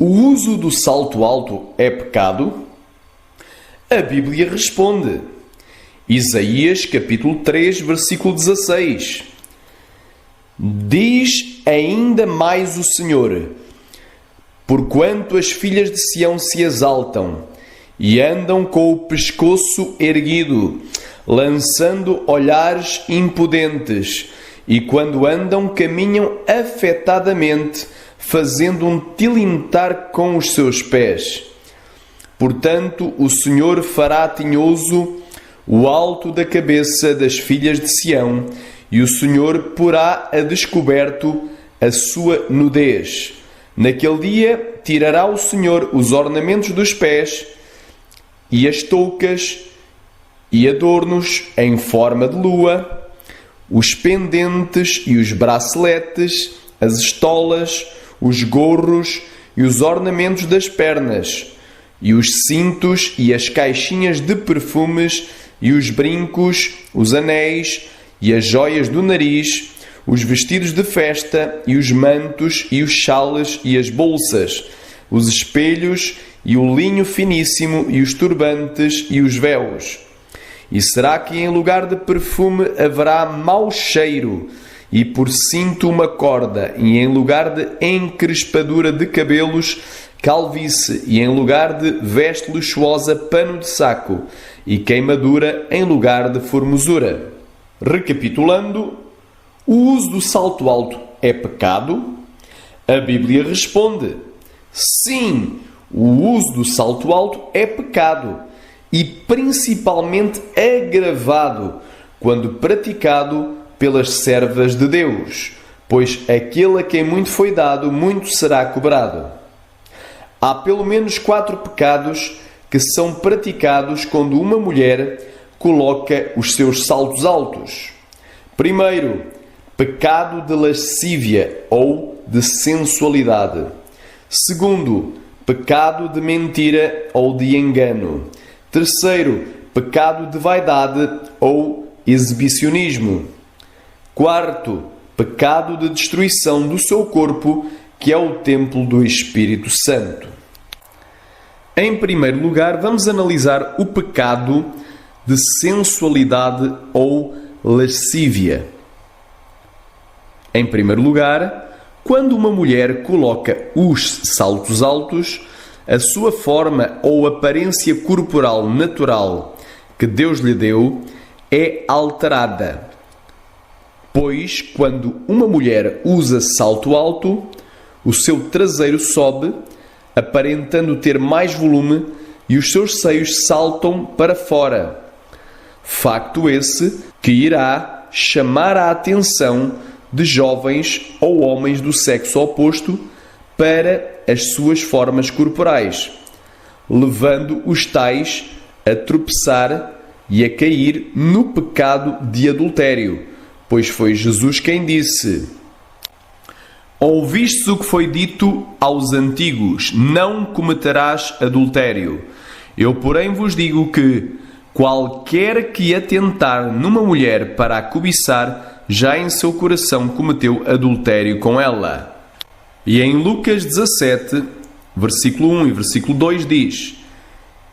o uso do salto alto é pecado? A Bíblia responde. Isaías capítulo 3, versículo 16. Diz ainda mais o Senhor: porquanto as filhas de Sião se exaltam e andam com o pescoço erguido, lançando olhares impudentes, e quando andam caminham afetadamente, fazendo um tilintar com os seus pés. Portanto, o Senhor fará tinhoso o alto da cabeça das filhas de Sião, e o Senhor porá a descoberto a sua nudez. Naquele dia tirará o Senhor os ornamentos dos pés, e as toucas e adornos em forma de lua, os pendentes e os braceletes, as estolas, os gorros e os ornamentos das pernas, e os cintos e as caixinhas de perfumes, e os brincos, os anéis e as joias do nariz, os vestidos de festa e os mantos e os chales e as bolsas, os espelhos e o linho finíssimo e os turbantes e os véus. E será que em lugar de perfume haverá mau cheiro, e por cinto uma corda, e em lugar de encrespadura de cabelos, calvície, e em lugar de veste luxuosa, pano de saco, e queimadura em lugar de formosura? Recapitulando, o uso do salto alto é pecado? A Bíblia responde: sim, o uso do salto alto é pecado, e principalmente agravado quando praticado pelas servas de Deus, pois aquele a quem muito foi dado, muito será cobrado. Há pelo menos 4 pecados que são praticados quando uma mulher coloca os seus saltos altos. Primeiro, pecado de lascívia ou de sensualidade. Segundo, pecado de mentira ou de engano. Terceiro, pecado de vaidade ou exibicionismo. Quarto, pecado de destruição do seu corpo, que é o templo do Espírito Santo. Em primeiro lugar, vamos analisar o pecado de sensualidade ou lascívia. Em primeiro lugar, quando uma mulher coloca os saltos altos, a sua forma ou aparência corporal natural que Deus lhe deu é alterada. Pois, quando uma mulher usa salto alto, o seu traseiro sobe, aparentando ter mais volume, e os seus seios saltam para fora. Facto esse que irá chamar a atenção de jovens ou homens do sexo oposto para as suas formas corporais, levando os tais a tropeçar e a cair no pecado de adultério, pois foi Jesus quem disse: ouvistes o que foi dito aos antigos, não cometerás adultério. Eu, porém, vos digo que qualquer que atentar numa mulher para a cobiçar, já em seu coração cometeu adultério com ela. E em Lucas 17, versículo 1 e versículo 2 diz: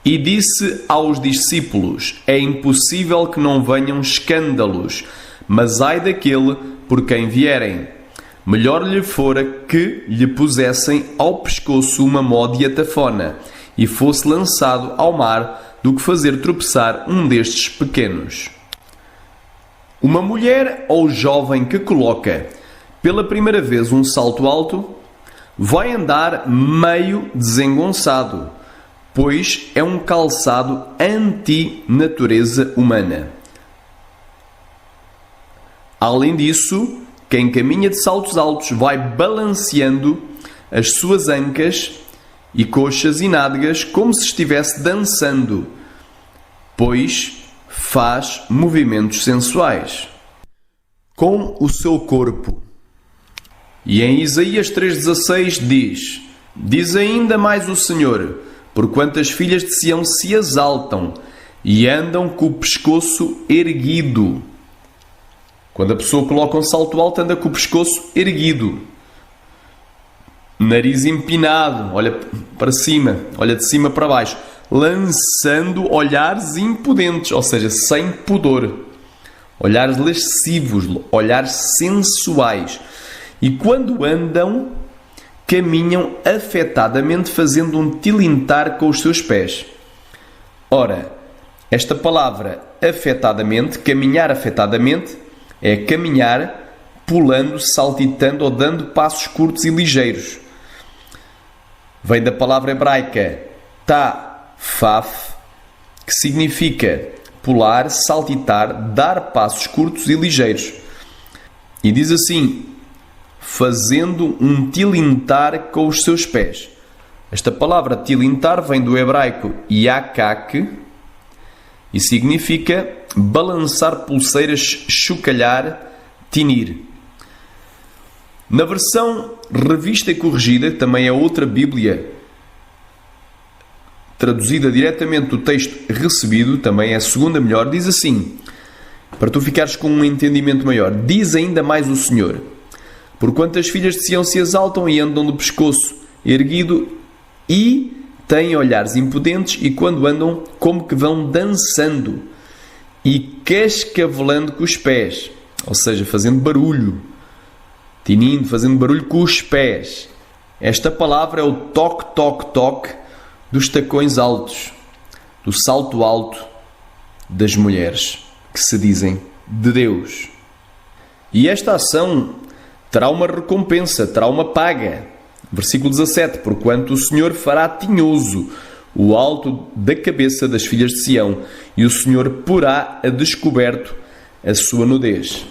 e disse aos discípulos: é impossível que não venham escândalos, mas ai daquele por quem vierem. Melhor lhe fora que lhe pusessem ao pescoço uma mó de atafona e fosse lançado ao mar, do que fazer tropeçar um destes pequenos. Uma mulher ou jovem que coloca pela primeira vez um salto alto vai andar meio desengonçado, pois é um calçado anti-natureza humana. Além disso, quem caminha de saltos altos vai balanceando as suas ancas e coxas e nádegas como se estivesse dançando, pois faz movimentos sensuais com o seu corpo. E em Isaías 3,16 diz ainda mais o Senhor: porquanto as filhas de Sião se exaltam e andam com o pescoço erguido. Quando a pessoa coloca um salto alto, anda com o pescoço erguido. nariz empinado, olha para cima, olha de cima para baixo, lançando olhares impudentes, ou seja, sem pudor, olhares lascivos, olhares sensuais. E quando andam, caminham afetadamente, fazendo um tilintar com os seus pés. Ora, esta palavra afetadamente, caminhar afetadamente, é caminhar pulando, saltitando ou dando passos curtos e ligeiros. Vem da palavra hebraica tafaf, que significa pular, saltitar, dar passos curtos e ligeiros. E diz assim, fazendo um tilintar com os seus pés. Esta palavra tilintar vem do hebraico yakak e significa balançar pulseiras, chocalhar, tinir. Na versão revista e corrigida, também é outra Bíblia traduzida diretamente do texto recebido, também é a segunda melhor, diz assim, para tu ficares com um entendimento maior, diz ainda mais o Senhor, porquanto as filhas de Sião se exaltam e andam de pescoço erguido e têm olhares impudentes e quando andam como que vão dançando e cascavelando com os pés, ou seja, fazendo barulho, tinindo, fazendo barulho com os pés. Esta palavra é o toque, toque, toque dos tacões altos, do salto alto das mulheres que se dizem de Deus. E esta ação terá uma recompensa, terá uma paga. Versículo 17. Porquanto o Senhor fará tinhoso o alto da cabeça das filhas de Sião, e o Senhor porá a descoberto a sua nudez.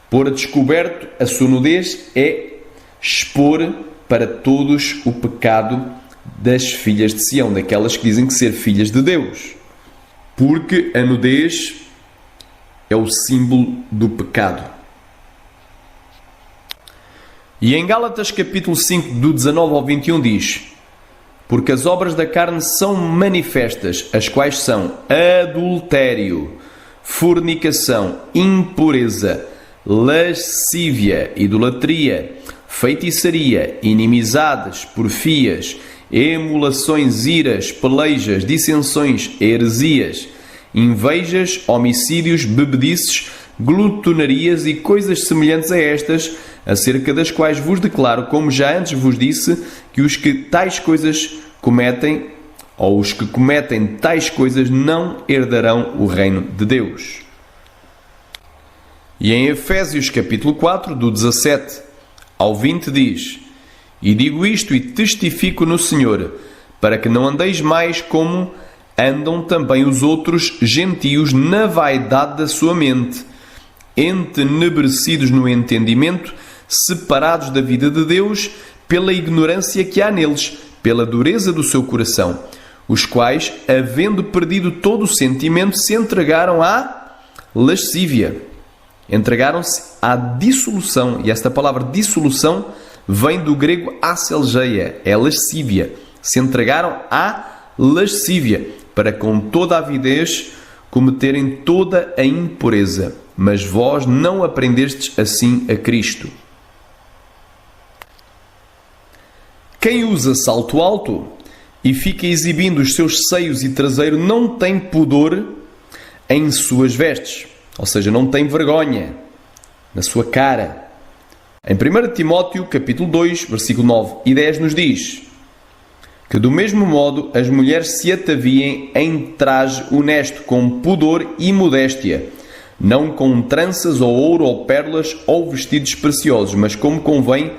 Pôr a descoberto a sua nudez é expor para todos o pecado das filhas de Sião, daquelas que dizem que ser filhas de Deus. Porque a nudez é o símbolo do pecado. E em Gálatas capítulo 5, do 19 ao 21 diz: porque as obras da carne são manifestas, as quais são adultério, fornicação, impureza, lascívia, idolatria, feitiçaria, inimizades, porfias, emulações, iras, pelejas, dissensões, heresias, invejas, homicídios, bebedices, glutonarias e coisas semelhantes a estas, acerca das quais vos declaro, como já antes vos disse, que os que tais coisas cometem, ou os que cometem tais coisas, não herdarão o reino de Deus. E em Efésios capítulo 4, do 17 ao 20 diz: e digo isto e testifico no Senhor, para que não andeis mais como andam também os outros gentios na vaidade da sua mente, entenebrecidos no entendimento, separados da vida de Deus pela ignorância que há neles, pela dureza do seu coração, os quais, havendo perdido todo o sentimento, se entregaram à lascívia. Entregaram-se à dissolução. E esta palavra dissolução vem do grego aselgeia, é lascívia. Se entregaram à lascívia, para com toda a avidez cometerem toda a impureza. Mas vós não aprendestes assim a Cristo. Quem usa salto alto e fica exibindo os seus seios e traseiro não tem pudor em suas vestes, ou seja, não tem vergonha na sua cara. Em 1 Timóteo capítulo 2, versículo 9 e 10 nos diz que do mesmo modo as mulheres se ataviem em traje honesto, com pudor e modéstia, não com tranças ou ouro ou pérolas ou vestidos preciosos, mas como convém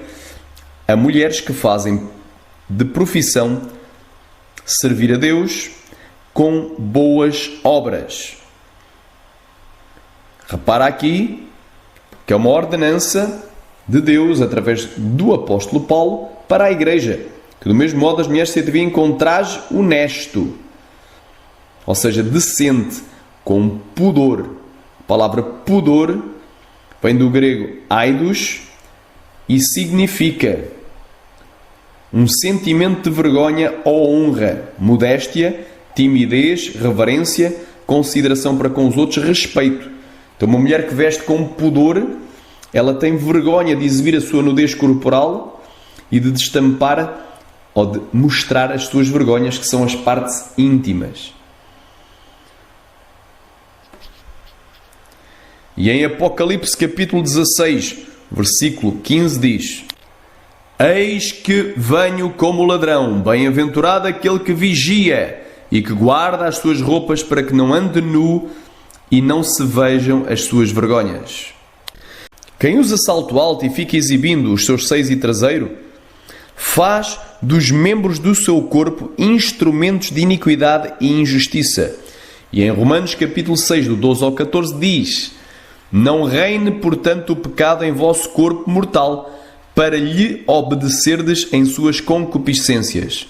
a mulheres que fazem de profissão servir a Deus com boas obras. Repara aqui que é uma ordenança de Deus através do apóstolo Paulo para a igreja, que do mesmo modo as mulheres se devem com traje honesto, ou seja, decente, com pudor. A palavra pudor vem do grego aidos e significa um sentimento de vergonha ou honra, modéstia, timidez, reverência, consideração para com os outros, respeito. Então uma mulher que veste com pudor, ela tem vergonha de exibir a sua nudez corporal e de destampar ou de mostrar as suas vergonhas, que são as partes íntimas. E em Apocalipse capítulo 16, versículo 15 diz: Eis que venho como ladrão, bem-aventurado aquele que vigia e que guarda as suas roupas para que não ande nu e não se vejam as suas vergonhas. Quem usa salto alto e fica exibindo os seus seios e traseiro, faz dos membros do seu corpo instrumentos de iniquidade e injustiça. E em Romanos capítulo 6, do 12 ao 14 diz: Não reine, portanto, o pecado em vosso corpo mortal, para lhe obedecerdes em suas concupiscências.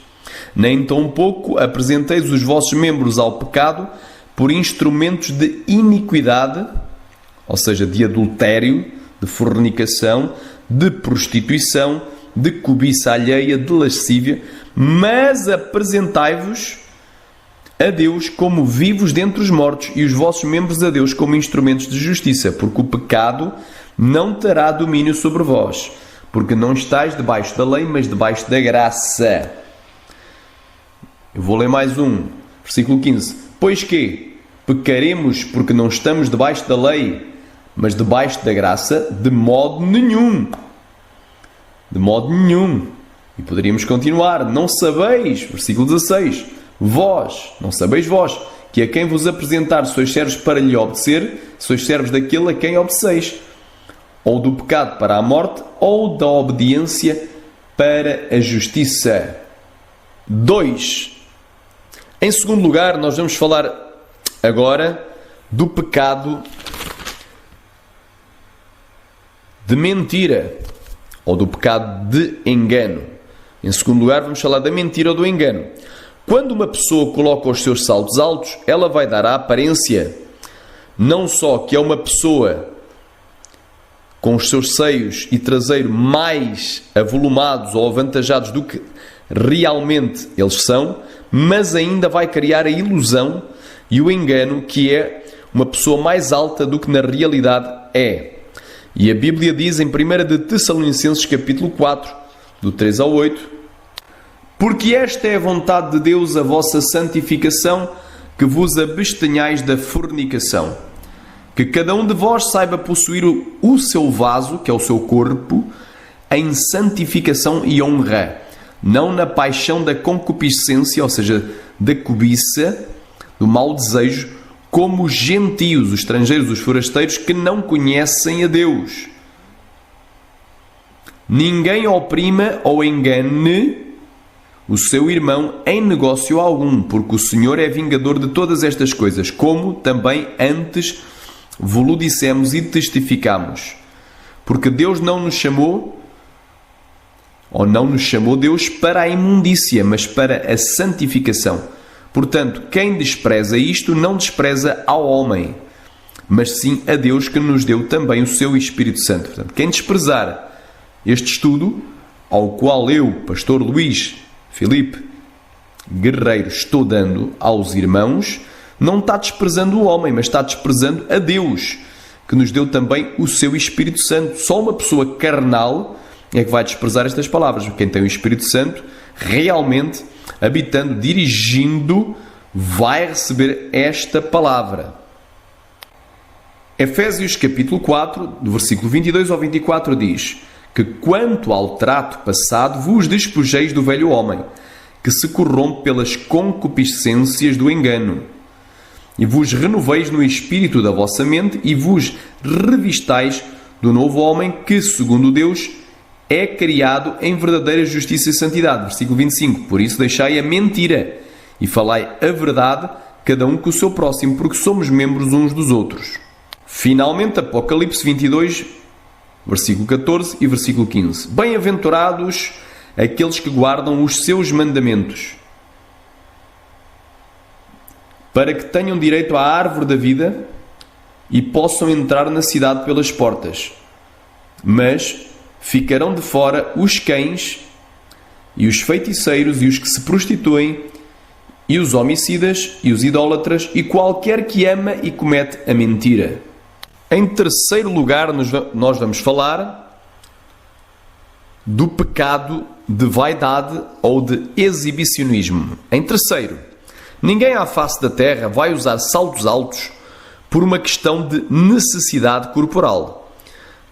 Nem tampouco apresenteis os vossos membros ao pecado por instrumentos de iniquidade, ou seja, de adultério, de fornicação, de prostituição, de cobiça alheia, de lascívia, mas apresentai-vos a Deus como vivos dentre os mortos e os vossos membros a Deus como instrumentos de justiça, porque o pecado não terá domínio sobre vós, porque não estáis debaixo da lei, mas debaixo da graça. Eu vou ler mais um, versículo 15. Pois que pecaremos porque não estamos debaixo da lei, mas debaixo da graça? De modo nenhum. De modo nenhum. E poderíamos continuar. Não sabeis, versículo 16, vós, não sabeis vós, que a quem vos apresentar sois servos para lhe obedecer, sois servos daquele a quem obedeceis, ou do pecado para a morte, ou da obediência para a justiça. 2. Em segundo lugar, nós vamos falar agora do pecado de mentira, ou do pecado de engano. Em segundo lugar, vamos falar da mentira ou do engano. Quando uma pessoa coloca os seus saltos altos, ela vai dar a aparência não só que é uma pessoa com os seus seios e traseiro mais avolumados ou avantajados do que realmente eles são, mas ainda vai criar a ilusão e o engano que é uma pessoa mais alta do que na realidade é. E a Bíblia diz em 1 de Tessalonicenses capítulo 4, do 3 ao 8, porque esta é a vontade de Deus, a vossa santificação, que vos abstenhais da fornicação. Que cada um de vós saiba possuir o seu vaso, que é o seu corpo, em santificação e honra, não na paixão da concupiscência, ou seja, da cobiça, do mau desejo, como os gentios, os estrangeiros, os forasteiros, que não conhecem a Deus. Ninguém oprima ou engane o seu irmão em negócio algum, porque o Senhor é vingador de todas estas coisas, como também antes vos dissemos e testificamos. Porque Deus não nos chamou, ou não nos chamou Deus para a imundícia, mas para a santificação. Portanto, quem despreza isto não despreza ao homem, mas sim a Deus, que nos deu também o seu Espírito Santo. Portanto, quem desprezar este estudo, ao qual eu, pastor Luís Filipe Guerreiro, estou dando aos irmãos, não está desprezando o homem, mas está desprezando a Deus, que nos deu também o seu Espírito Santo. Só uma pessoa carnal é que vai desprezar estas palavras. Quem tem o Espírito Santo, realmente, habitando, dirigindo, vai receber esta palavra. Efésios capítulo 4, do versículo 22 ao 24 diz que quanto ao trato passado vos despojeis do velho homem, que se corrompe pelas concupiscências do engano, e vos renoveis no espírito da vossa mente e vos revistais do novo homem que, segundo Deus, é criado em verdadeira justiça e santidade. Versículo 25. Por isso deixai a mentira e falai a verdade, cada um com o seu próximo, porque somos membros uns dos outros. Finalmente, Apocalipse 22, versículo 14 e versículo 15. Bem-aventurados aqueles que guardam os seus mandamentos, para que tenham direito à árvore da vida e possam entrar na cidade pelas portas. Mas ficarão de fora os cães e os feiticeiros e os que se prostituem e os homicidas e os idólatras e qualquer que ama e comete a mentira. Em terceiro lugar, nós vamos falar do pecado de vaidade ou de exibicionismo. Em terceiro, ninguém à face da terra vai usar saltos altos por uma questão de necessidade corporal,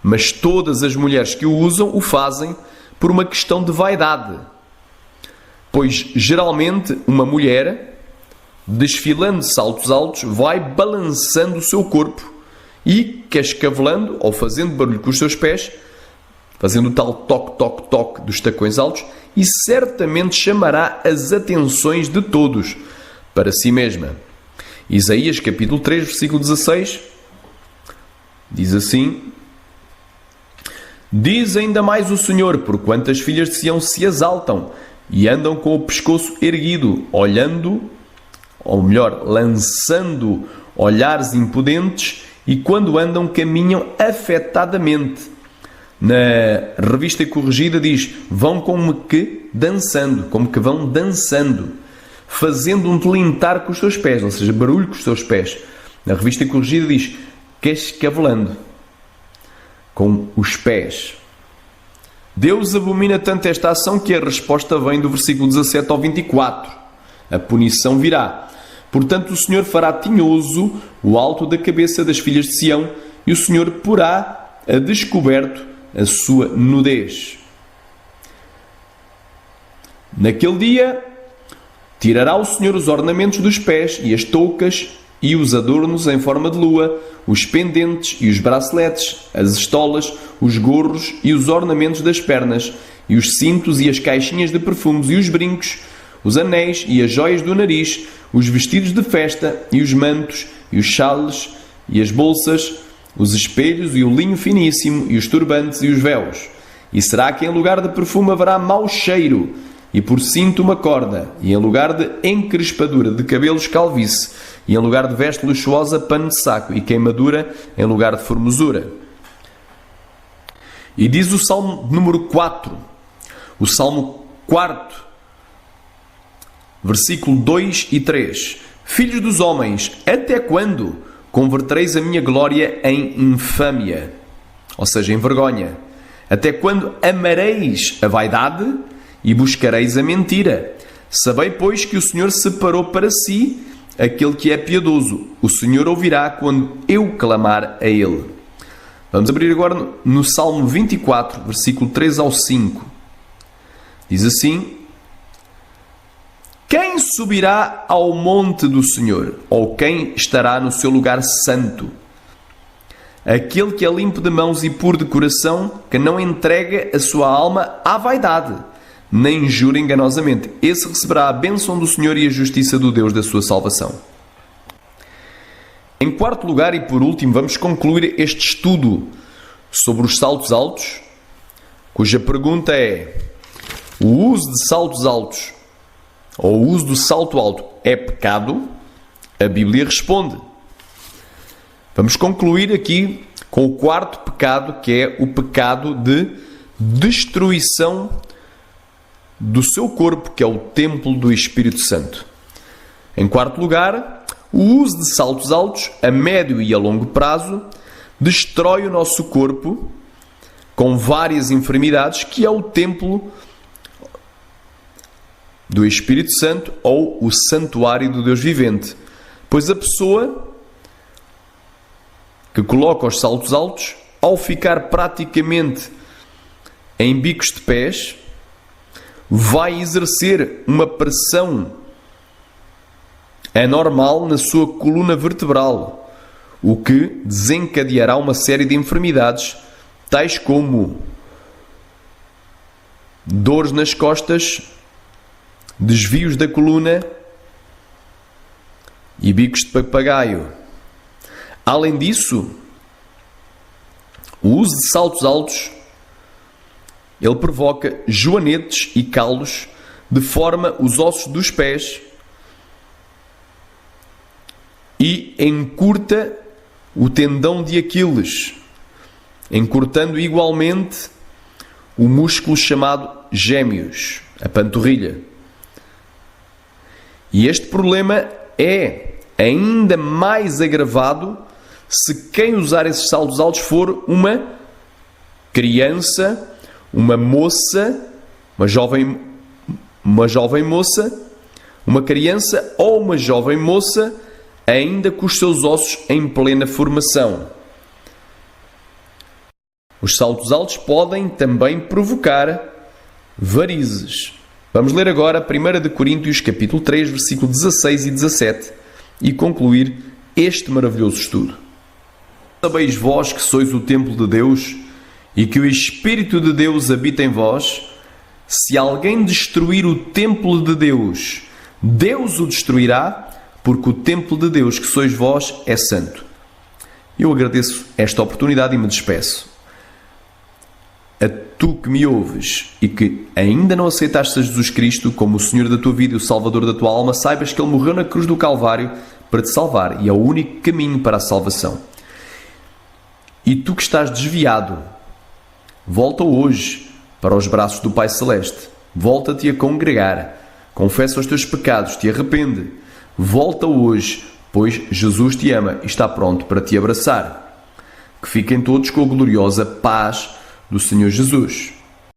mas todas as mulheres que o usam o fazem por uma questão de vaidade, pois geralmente uma mulher, desfilando de saltos altos, vai balançando o seu corpo e cascavelando ou fazendo barulho com os seus pés, fazendo o tal toque, toque, toque dos tacões altos, e certamente chamará as atenções de todos para si mesma. Isaías capítulo 3, versículo 16, diz assim: diz ainda mais o Senhor, porquanto as filhas de Sião se exaltam e andam com o pescoço erguido, olhando, ou melhor, lançando olhares impudentes, e quando andam caminham afetadamente. Na Revista Corrigida diz: vão como que dançando, como que vão dançando, fazendo um tilintar com os seus pés, ou seja, barulho com os seus pés. Na Revista Corrigida diz: cascavelando com os pés. Deus abomina tanto esta ação que a resposta vem do versículo 17 ao 24. A punição virá. Portanto, o Senhor fará tinhoso o alto da cabeça das filhas de Sião, e o Senhor porá a descoberto a sua nudez. Naquele dia, tirará o Senhor os ornamentos dos pés e as toucas e os adornos em forma de lua, os pendentes e os braceletes, as estolas, os gorros e os ornamentos das pernas, e os cintos e as caixinhas de perfumes e os brincos, os anéis e as joias do nariz, os vestidos de festa e os mantos e os chales e as bolsas, os espelhos e o linho finíssimo e os turbantes e os véus. E será que em lugar de perfume haverá mau cheiro, e por cinto uma corda, e em lugar de encrespadura de cabelos calvície, e em lugar de veste luxuosa pano de saco, e queimadura em lugar de formosura. E diz o Salmo número 4, o Salmo 4, versículo 2 e 3. Filhos dos homens, até quando convertereis a minha glória em infâmia? Ou seja, em vergonha. Até quando amareis a vaidade e buscareis a mentira? Sabei, pois, que o Senhor separou para si aquele que é piedoso. O Senhor ouvirá quando eu clamar a Ele. Vamos abrir agora no Salmo 24, versículo 3 ao 5. Diz assim: quem subirá ao monte do Senhor? Ou quem estará no seu lugar santo? Aquele que é limpo de mãos e puro de coração, que não entrega a sua alma à vaidade, nem jura enganosamente. Esse receberá a bênção do Senhor e a justiça do Deus da sua salvação. Em quarto lugar e por último, vamos concluir este estudo sobre os saltos altos, cuja pergunta é: o uso de saltos altos ou o uso do salto alto é pecado? A Bíblia responde. Vamos concluir aqui com o quarto pecado, que é o pecado de destruição do seu corpo, que é o templo do Espírito Santo. Em quarto lugar, o uso de saltos altos a médio e a longo prazo destrói o nosso corpo com várias enfermidades, que é o templo do Espírito Santo ou o santuário do Deus vivente. Pois a pessoa que coloca os saltos altos, ao ficar praticamente em bicos de pés, vai exercer uma pressão anormal na sua coluna vertebral, o que desencadeará uma série de enfermidades, tais como dores nas costas, desvios da coluna e bicos de papagaio. Além disso, o uso de saltos altos, ele provoca joanetes e calos, deforma os ossos dos pés e encurta o tendão de Aquiles, encurtando igualmente o músculo chamado gêmeos, a panturrilha. E este problema é ainda mais agravado se quem usar esses saltos altos for uma criança uma moça, uma jovem moça, uma criança ou uma jovem moça, ainda com os seus ossos em plena formação. Os saltos altos podem também provocar varizes. Vamos ler agora 1 Coríntios capítulo 3, versículo 16 e 17 e concluir este maravilhoso estudo. Sabeis vós que sois o templo de Deus e que o Espírito de Deus habita em vós? Se alguém destruir o templo de Deus, Deus o destruirá, porque o templo de Deus que sois vós é santo. Eu agradeço esta oportunidade e me despeço. A tu que me ouves e que ainda não aceitaste a Jesus Cristo como o Senhor da tua vida e o Salvador da tua alma, saibas que Ele morreu na cruz do Calvário para te salvar e é o único caminho para a salvação. E tu que estás desviado, volta hoje para os braços do Pai Celeste. Volta-te a congregar. Confessa os teus pecados, te arrepende. Volta hoje, pois Jesus te ama e está pronto para te abraçar. Que fiquem todos com a gloriosa paz do Senhor Jesus.